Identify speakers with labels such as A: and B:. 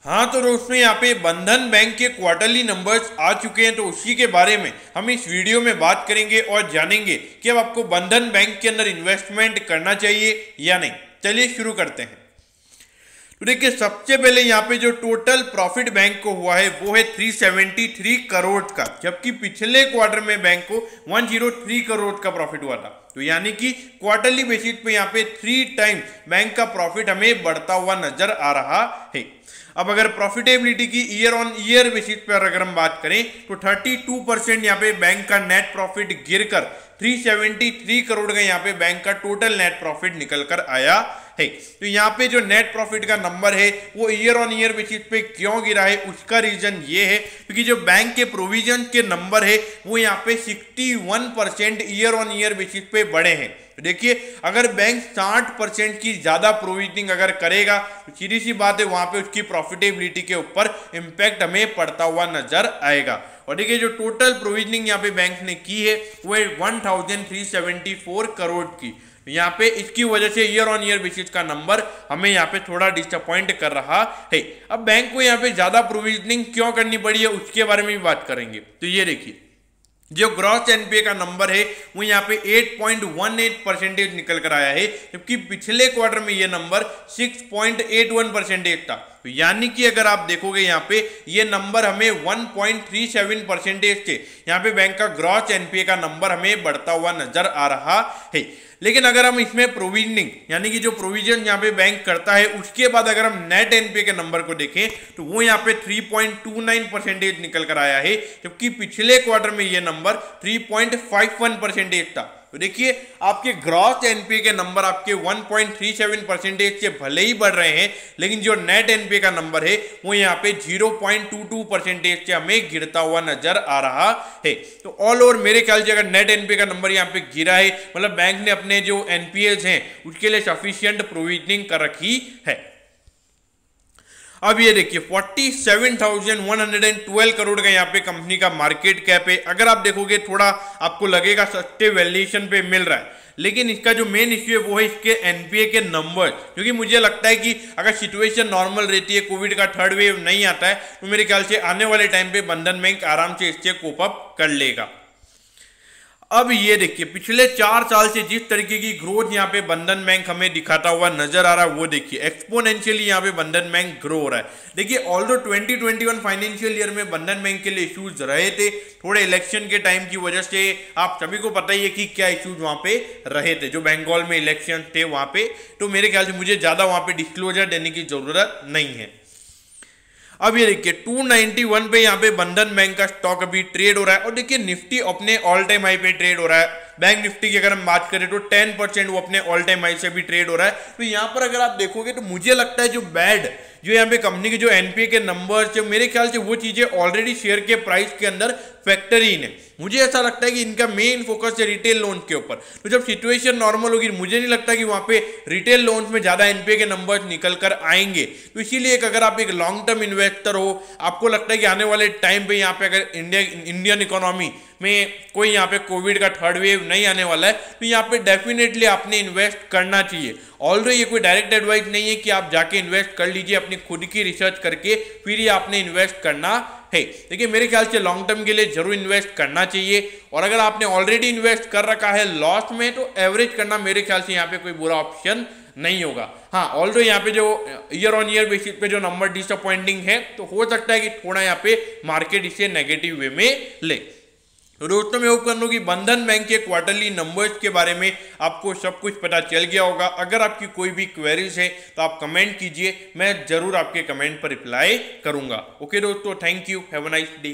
A: हाँ तो दोस्तों यहाँ पे बंधन बैंक के क्वार्टरली नंबर्स आ चुके हैं, तो उसी के बारे में हम इस वीडियो में बात करेंगे और जानेंगे कि अब आपको बंधन बैंक के अंदर इन्वेस्टमेंट करना चाहिए या नहीं। चलिए शुरू करते हैं। तो देखिए सबसे पहले यहाँ पे जो टोटल प्रॉफिट बैंक को हुआ है वो है 373 करोड़ का, जबकि पिछले क्वार्टर में बैंक को 103 करोड़ का प्रॉफिट हुआ था। तो यानी कि क्वार्टरली बेसिस पे यहाँ पे 3 टाइम बैंक का प्रॉफिट हमें बढ़ता हुआ नजर आ रहा है। अब अगर प्रॉफिटेबिलिटी की ईयर ऑन ईयर बेसिस पर अगर हम बात करें तो 32% यहाँ पे बैंक का नेट प्रॉफिट गिरकर 373 करोड़ का यहाँ पे बैंक का टोटल नेट प्रॉफिट निकल कर आया है। तो यहाँ पे जो नेट प्रॉफिट का नंबर है वो ईयर ऑन ईयर बेसिस पे क्यों गिरा है, उसका रीजन ये है क्योंकि जो बैंक के प्रोविजन के नंबर है वो यहाँ पे 61% ईयर ऑन ईयर बेसिस पे बढ़े हैं। तो देखिए अगर बैंक 60% की ज्यादा प्रोविजनिंग अगर करेगा तो सीधी सी बात है वहां पे उसकी प्रॉफिटेबिलिटी के ऊपर इंपैक्ट हमें पड़ता हुआ नजर आएगा। और देखिए जो टोटल प्रोविजनिंग यहाँ पे बैंक ने की है वो है 1374 करोड़ की। यहाँ पे इसकी वजह से ईयर ऑन ईयर बेसिस का नंबर हमें यहाँ पे थोड़ा डिसअपॉइंट कर रहा है। अब बैंक को यहाँ पे ज्यादा प्रोविजनिंग क्यों करनी पड़ी है उसके बारे में भी बात करेंगे। तो ये देखिए जो ग्रॉस एनपीए का नंबर है वो यहाँ पे 8.18% निकल कर आया है, जबकि पिछले क्वार्टर में ये नंबर 6.81% था। तो यानी कि अगर आप देखोगे यहाँ पे ये नंबर हमें 1.37% से यहाँ पे बैंक का ग्रॉस एनपीए का नंबर हमें बढ़ता हुआ नजर आ रहा है। लेकिन अगर हम इसमें प्रोविजनिंग यानी कि जो प्रोविजन यहाँ पे बैंक करता है उसके बाद अगर हम नेट एनपीए के नंबर को देखें तो वो यहाँ पे 3.29% निकल कर आया है, जबकि पिछले क्वार्टर में ये नंबर 3.51% था। तो देखिए आपके ग्रॉस एनपीए के नंबर आपके 1.37% से भले ही बढ़ रहे हैं, लेकिन जो नेट एनपीए का नंबर है वो यहाँ पे 0.22% से हमें गिरता हुआ नजर आ रहा है। तो ऑल ओवर मेरे ख्याल से अगर नेट एनपीए का नंबर यहाँ पे गिरा है मतलब बैंक ने अपने जो एनपीएस हैं उसके लिए सफिशियंट प्रोविजनिंग कर रखी है। अब ये देखिए 47,112 करोड़ का यहाँ पे कंपनी का मार्केट कैप है। अगर आप देखोगे थोड़ा आपको लगेगा सस्ते वैल्यूएशन पे मिल रहा है, लेकिन इसका जो मेन इश्यू है वो है इसके एनपीए के नंबर, क्योंकि मुझे लगता है कि अगर सिचुएशन नॉर्मल रहती है, कोविड का थर्ड वेव नहीं आता है, तो मेरे ख्याल से आने वाले टाइम पे बंधन बैंक आराम से इससे कोप अप कर लेगा। अब ये देखिए पिछले 4 साल से जिस तरीके की ग्रोथ यहाँ पे बंधन बैंक हमें दिखाता हुआ नजर आ रहा है वो देखिए एक्सपोनेंशियली यहाँ पे बंधन बैंक ग्रो हो रहा है। देखिए ऑल्दो 2021 फाइनेंशियल ईयर में बंधन बैंक के लिए इश्यूज रहे थे, थोड़े इलेक्शन के टाइम की वजह से आप सभी को पता ही है कि क्या इश्यूज वहां पे रहे थे, जो बंगाल में इलेक्शन थे वहां पे। तो मेरे ख्याल से मुझे ज्यादा वहां पे डिस्क्लोजर देने की जरूरत नहीं है। अब ये देखिए 291 पे यहाँ पे बंधन बैंक का स्टॉक अभी ट्रेड हो रहा है और देखिए निफ्टी अपने ऑल टाइम हाई पे ट्रेड हो रहा है। बैंक निफ्टी की अगर हम बात करें तो 10% वो अपने ऑल टाइम हाई से भी ट्रेड हो रहा है। तो यहाँ पर अगर आप देखोगे तो मुझे लगता है जो यहाँ पे कंपनी के जो एनपीए के नंबर्स है मेरे ख्याल से वो चीजें ऑलरेडी शेयर के प्राइस के अंदर फैक्टर इन है। मुझे ऐसा लगता है कि इनका मेन फोकस है रिटेल लोन के ऊपर। तो जब सिचुएशन नॉर्मल होगी मुझे नहीं लगता कि वहां पे रिटेल लोन्स में ज्यादा एनपीए के नंबर्स निकल कर आएंगे। तो इसीलिए अगर आप एक लॉन्ग टर्म इन्वेस्टर हो, आपको लगता है कि आने वाले टाइम पे यहाँ पे अगर इंडियन इकोनॉमी में कोई यहाँ पे कोविड का थर्ड वेव नहीं आने वाला है, तो यहाँ पे डेफिनेटली आपने इन्वेस्ट करना चाहिए। ऑल्दो ये कोई डायरेक्ट एडवाइस नहीं है कि आप जाके इन्वेस्ट कर लीजिए, अपनी खुद की रिसर्च करके फिर ही आपने इन्वेस्ट करना है। देखिए मेरे ख्याल से लॉन्ग टर्म के लिए जरूर इन्वेस्ट करना चाहिए, और अगर आपने ऑलरेडी इन्वेस्ट कर रखा है लॉस में तो एवरेज करना मेरे ख्याल से यहाँ पे कोई बुरा ऑप्शन नहीं होगा। हाँ ऑल्दो यहाँ पे जो ईयर ऑन ईयर बेसिस पे जो नंबर डिसअपॉइंटिंग है तो हो सकता है कि थोड़ा यहाँ पे मार्केट इसे नेगेटिव वे में ले। तो दोस्तों मैं होप कर लूँ कि बंधन बैंक के क्वार्टरली नंबर्स के बारे में आपको सब कुछ पता चल गया होगा। अगर आपकी कोई भी क्वेरीज है तो आप कमेंट कीजिए, मैं जरूर आपके कमेंट पर रिप्लाई करूंगा। ओके दोस्तों, thank you, have a nice day.